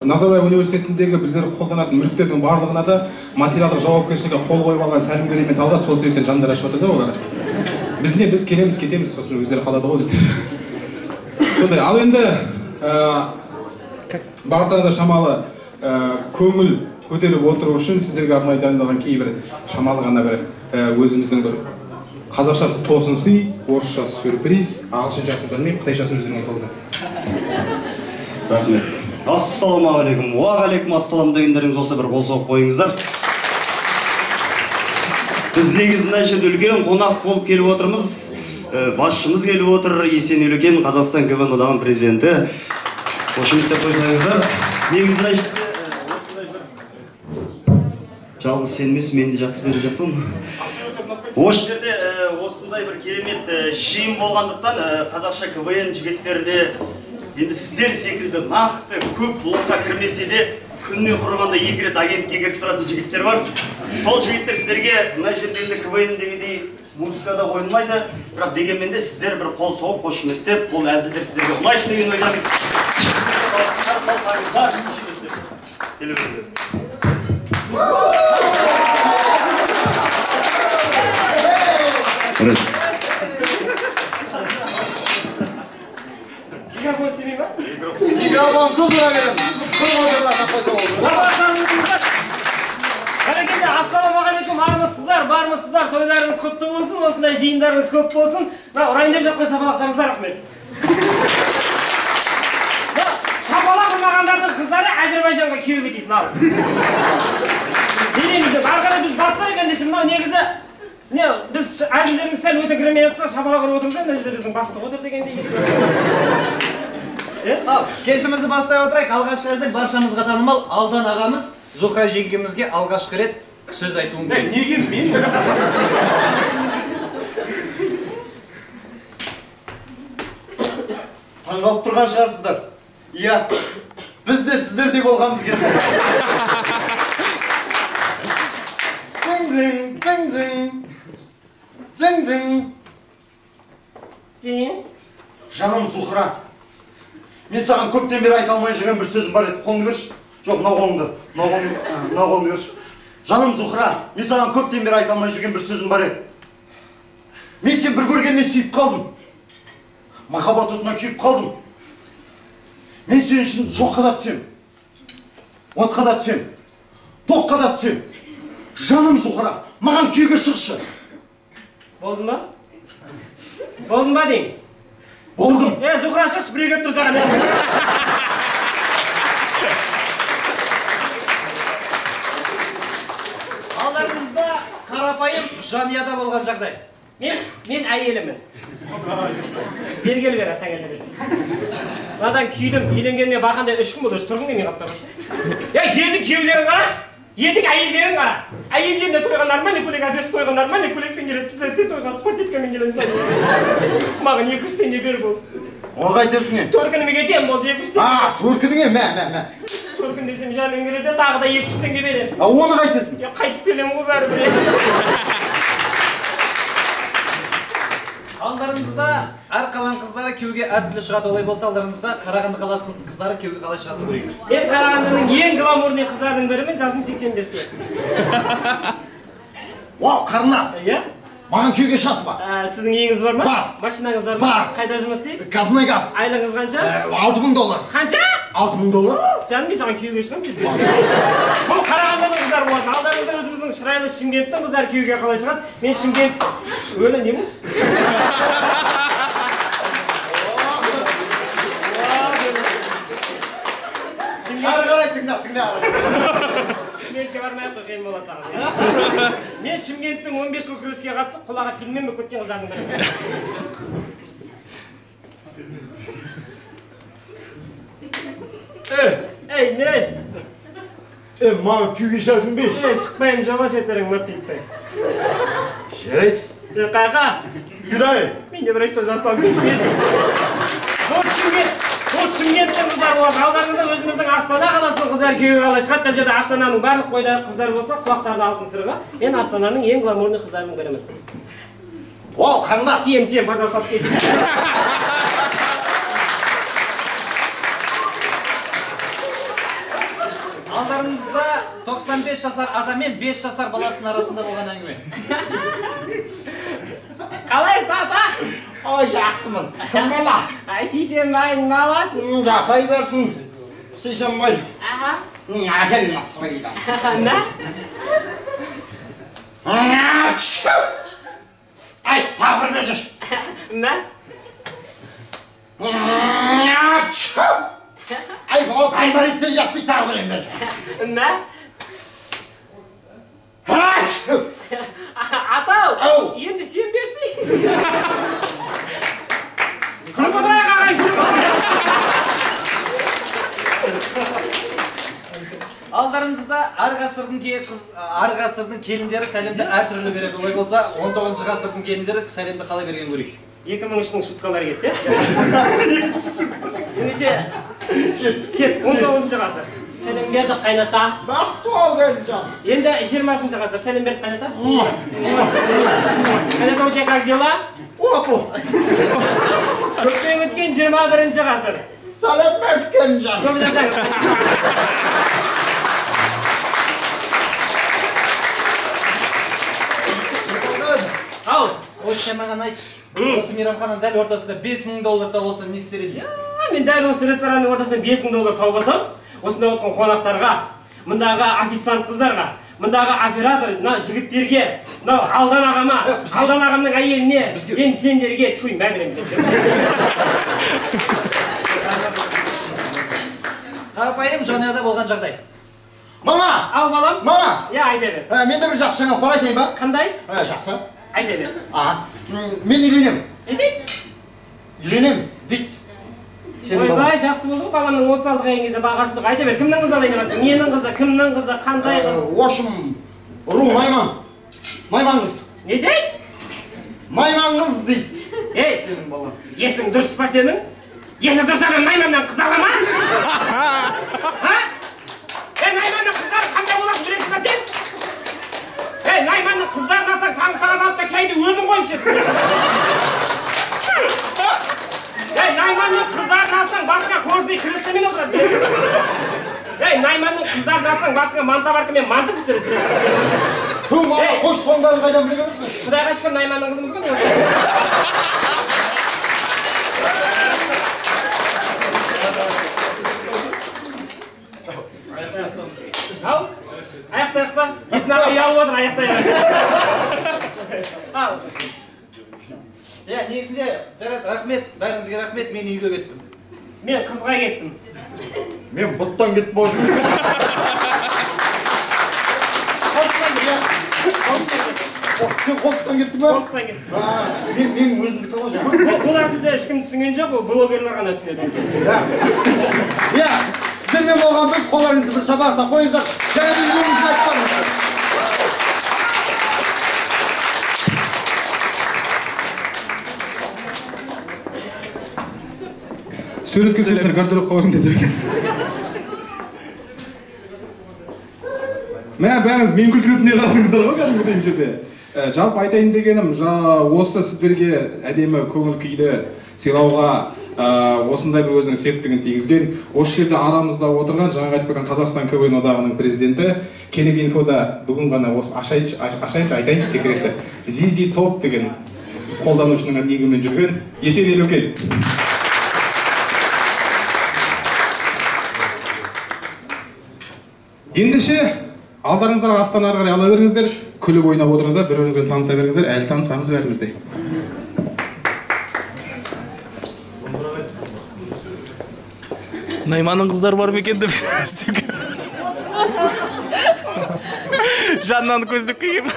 Назарбаев университетіндегі біздер қолданатын мүліктердің барлығына да материалдық жауапкершілікке қол қойып алған сәлімгер емет алады, сол себептен жандар ашып отыр да олар. Біз келеміз, кетеміз, сосын өздері қалады ғой біздер. Сондай, ал енді барлықтарыңызға шамалы көңіл көтеріп отыру үшін сіздерге арнайы дайындалған кейбір шамалы ғана бір өзіміздің бір қазақшасы тосын сый, орысшасы сюрприз, ағылшыншасын білмеймін, қытайшасын өздеріңе қолдан. Рахмет. Ассалаумағалейкум. Уағалейкум ассалам дегендеріңіз болса бір қол соғып қойыңыздар. Біз негізі мына жерде үлкен қонақ болып келіп отырмыз. Басшымыз келіп отыр, Есен Елекен, Қазақстан КВН одағының президенті. Қошемет деп қойсаңыздар. Негізі мына жерде осындай бір жалғыз сенмес, мен де жатып беріп жатырмын. Осы жерде осындай бір керемет жиын болғандықтан қазақша КВН жігіттерде енді сіздер секілді нақты көп блокқа кірмесе де күніне құрығанда 2 рет агентке келіп тұратын жігіттер бар. Сол жігіттер сіздерге мына жерде енді КВН дегендей музыкада қойылмайды, бірақ дегенмен де сіздер бір қол соғып қошеметтеп, бұл әзілдер сіздерге ұнайды деген ойдамыз. Микрофонсыз береміз. Қойғандарға қойса болды. Қарекенде, ассалаумағалейкум, бармысыздар, тойларыңыз құтты болсын, осындай жиындарыңыз көп болсын. Ұрайын деп жатқан шапалақтарыңызға рахмет. Шапалақ ұрмағандардың қыздары Әзербайжанға күйеуге дейсін ал. Денемізде, арқада біз бастар екендеші, мынау негізі біз әзілдеріміз сәл өте кіремен атса шапалақ ұрып отырмыз, мына жерде біздің бастық отыр дегенде еші. Кешімізді бастай отырайық. Алғаш әзір баршамызға танымал Алдан ағамыз Зухра жеңгемізге алғашқы рет сөз айтуын керек. Неге мен? Таңғалып тұрған шығарсыздар. Иә, біз де сіздердей болғанымыз керек. Жаным Зухра, мен саған көптен бері айта алмай жүрген бір сөзім бар еді. Қолыңды берші. Жоқ, мына қолыңды берші. Жаным Зухра, мен саған көптен бері айта алмай жүрген бір сөзім бар еді. Мен сен бір көргеннен сүйіп қалдым. Махаббат отына күйіп қалдым. Мен сен үшін жоққа да түсем, отқа да түсем, тоққа да түсем. Жаным Зухра, маған күйге шықшы. Болдың ба? Болдың ба дейін? Болдым. Зухра шықшы, біреу келіп тұр саған. Алдарыңызда қарапайым жанұяда болған жағдай. Мен әйелімін. Бергел бер, аттан келді. Надан күйдім, үйленгеніне бақандай 3 күн болды, тұрғын мен қапта қашы. Елдің күйеулерін қараш, елдің әйелдерін қара. Әйелдерінде тойға нормальный көйлек әбет қойға нормальный көйлекпен келеді, сен тойға спортивкамен келеміз. Маған 200 теңге бер бұл. Оға қайтесің е? Төркініме кетем болды 200 теңге. Төркініңе, мә. Төркін десем жаным келеді, тағы да 200 теңге берем. Оны қайтесің? Қайтып келем ғой бәрі бір. Алдарыңызда әр қаланың қыздары күйеуге әртүрлі шығады, олай болса алдарыңызда Қарағанды қаласының қыздары күйеуге қалай шығатынын көрейік. Мен Қарағандының ең гламурный қыздардың бірімін, жасым 85-те. Вау, қарындас. Маған күйеуге шасы бар. Сіздің үйіңіз бар ма? Бар. Машинаңыз бар ма? Бар. Қайда жұмыс істейсіз? Қазмұнайгаз. Айлығыңыз қанша? $6000. Қанша? $6000. Жаным, мен саған күйеуге шығамын. Бұл Қарағандының қыздар болатын. Алдарыңызда өзіміздің шырайлы Шымкенттің қыздар күйеуге қалай шығады? Мен Шымкент... Өлі не бұл? Ары қарай тыңда. Шымкентке бармай-ақ қиын болады саған. Мен Шымкенттің 15 жыл күреске қатысып, құлаға пилмен бөк көткен қыздардың бірі. не? Маған күйге шасын беш. Шықпайым, жама шеттерің мұрт дейіпті. Шерет. Қайқа? Қыдай? Мен де бір өшті жастан бешмеді. Бұл Шымкенттің қыздар болады. Алдарыңызда өзіміздің Астана қаласының қыздар күйеуге қалай шығады. Бұл жерде Астананың барлық бойдағы қыздар болса, құлақтарды алтын сырға. Мен Астананың ең гламурный қыздарының бірімін. Вау, қандас. Тием, пожалуйста, келсін. Алдарыңызда 95 жасар ата мен 5 жасар баласының арасында болған әңгіме. Қалайсыз ата? Ой, жақсымын. Кім бала? Сейсенбайдың баласы. Жасай берсін. Сейсенбай. Аха. Әкел насыбайды. Нә? Ай, тағы бір жүр. Нә? Ай, бұл гайбариттен жасты тағы білем бер. Нә? Атау, енді сен берсей. Күліп отырайық ағай, күліп отырайық. Алдарыңызда әр ғасырдың келіндері сәлемді әртүрлі береді. Олай болса, 19 ғасырдың келіндері сәлемді қалай берген көрейік. 2000-ның шуткалары кетті. Ендеше, кет, 19 ғасыр. Сәлем берді қайната. Бақты ол келінжан. Енді 20 ғасыр. Сәлем берді қайната. Қайната, у тебя как дела? Опу. Көптен өткен 21 ғасыр. Сәлем берді келінжан. Көп жасаңыз. Ау, Осы сен маған айтшы. Осы мейрамхананың дәл ортасында $5000 болса не істер едің? мен дәл осы ресторанның ортасында $5000 тауып алсам, осында отырған қонақтарға, мұндағы официант қыздарға, мұндағы оператор, жігіттерге, Алдан ағама, Алдан ағамның әйеліне, енді сендерге тфуй, мәмілем десем. Қарапайым жанұяда болған жағдай. Мама! Ау балам? Мама! Я, айта бер. Менде бір жақсы жаңалық бар айтайын ба? Қандай? Жақсы. Айта бер. Мен үйленем. Не дейді? Үйленем, дейді. Ойбай, жақсы болды ғой, баламның 36 қайын кезде бағашындық. Айта бер, кімнің қызы алайын жатсың? Ненің қызы, кімнің қызы, қандай қыз? Ошым, ру, Найман. Найман қыз. Не дейді? Найман қыз дейді. Ей, есің дұрыс па сенің? Есің дұрыс адам Найманнан қыз ала ма? Найманның қыздары қандай болатын білесің ба сен? Найманның қыздарын алсаң таң саған алып та шайды өзің қойып ішесің. Найманның қыздарын алсаң басқа кожный кресломен отырады білесің ба? Найманның қыздарын алсаң басқа мантабаркамен манты пісіреді білесің ба сен? Мама, қош соның бәрін қайдан біле бересің? Құдайға шүкір Найманның қызымыз ғой. Ау, аяқтайық па? Есін аға ұялып отыр, аяқтайық. Ау. Негізінде, жарайды, рахмет, бәріңізге рахмет, мен үйге кеттім. Мен қызға кеттім. Мен бұттан кетіп болдым. Сен қолтықтан кеттің ба? Қолтықтан кеттім. Мен өзімдікі ғой жаңа. Бұл әсілде ешкім түсінген жоқ, ол блогерлер ғана түсінеді. Сіздермен болған біз қолдарыңызды бір шабақта қойыңыздар. Және біз үйімізді айтпаңыздар. Суретке сөздер гардеробқа орын деді екен. Мә, бәріңіз мен күлдіретіне қарадыңыздар ғой кәдімгідей жерде. Жалпы айтайын дегенім, осы сіздерге әдемі көңіл күйді сыйлауға осындай бір өзінің септігін тигізген, осы жерде арамызда отырған жаңағы айтып кеткен Қазақстан КВН одағының президенті, Керек инфода бүгін ғана осы айтайыншы секретті, Zizi Top деген қолданушының ниігімен жүрген Есен Елеукел. Ендеше алдарыңыздарға астан ары қарай ала беріңіздер, күліп ойнап отырыңыздар, бір-біріңізбен таныса беріңіздер, әлі танысамыз бәрімізде. Найманның қыздар бар ма екен деп жаннан көздеп қиып